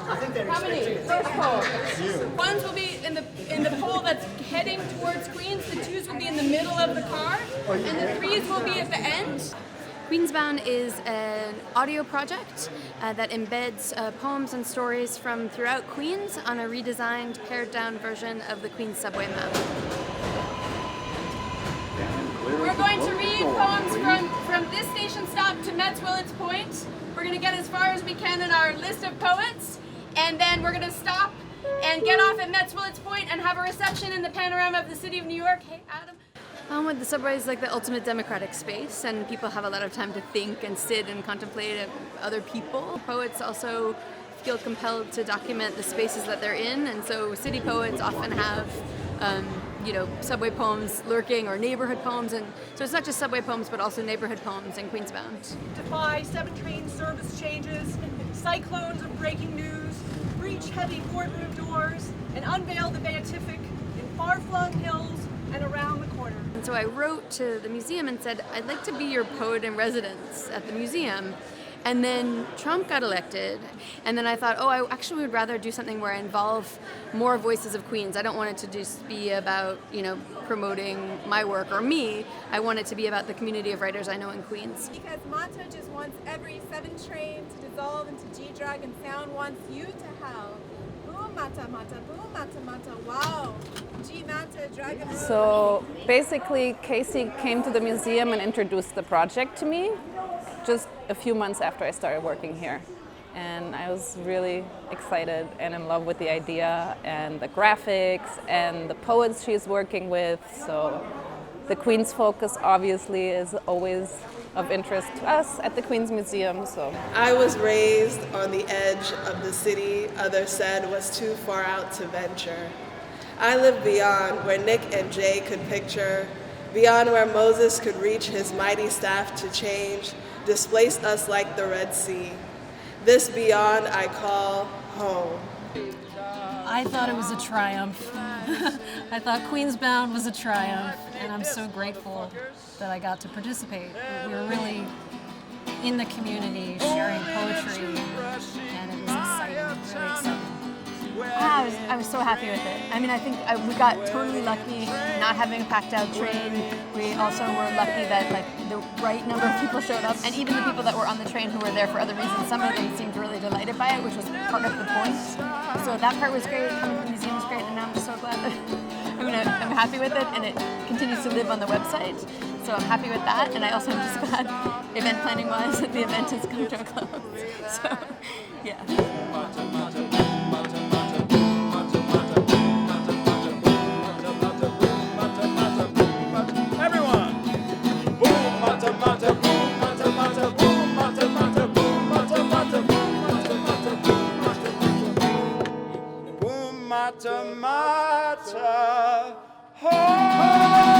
How many? First pole. Ones will be in the pole that's heading towards Queens. The twos will be in the middle of the car, and the threes will be at the end. Queensbound is an audio project that embeds poems and stories from throughout Queens on a redesigned, pared-down version of the Queens subway map. We're going to read poems from this station stop to Mets-Willets Point. We're going to get as far as we can in our list of poets, and then we're going to stop and get off at Mets-Willets Point and have a reception in the Panorama of the City of New York. Hey, Adam. The subway is like the ultimate democratic space, and people have a lot of time to think and sit and contemplate other people. Poets also feel compelled to document the spaces that they're in, and so city poets often have subway poems lurking or neighborhood poems, and so it's not just subway poems but also neighborhood poems in Queensbound. Defy 7 train service changes, cyclones of breaking news, breach heavy boardroom doors, and unveil the beatific in far-flung hills and around the corner. And so I wrote to the museum and said, I'd like to be your poet in residence at the museum. And then Trump got elected, and then I thought, I actually would rather do something where I involve more voices of Queens. I don't want it to just be about, promoting my work or me. I want it to be about the community of writers I know in Queens. Because Mata just wants every 7 train to dissolve into G-Drag, and sound wants you to howl. Boom Mata Mata, boom Mata Mata, wow. G Mata, Dragon. So basically, Casey came to the museum and introduced the project to me just a few months after I started working here. And I was really excited and in love with the idea and the graphics and the poets she's working with. So the Queens focus obviously is always of interest to us at the Queens Museum. So I was raised on the edge of the city others said was too far out to venture. I lived beyond where Nick and Jay could picture, beyond where Moses could reach his mighty staff to change, displaced us like the Red Sea. This beyond I call home. I thought it was a triumph. I thought Queensbound was a triumph, and I'm so grateful that I got to participate. We were really in the community, sharing poetry, and it was exciting, really exciting. I was so happy with it. I mean, I think we got totally lucky not having a packed out train. We also were lucky that the right number of people showed up, and even the people that were on the train who were there for other reasons, some of them seemed really delighted by it, which was part of the point. So that part was great. Coming to the museum was great, and now I'm just so glad that I'm happy with it, and it continues to live on the website. So I'm happy with that, and I also am just glad, event planning wise, that the event has come to a close. So, yeah. Mata, mata, oh.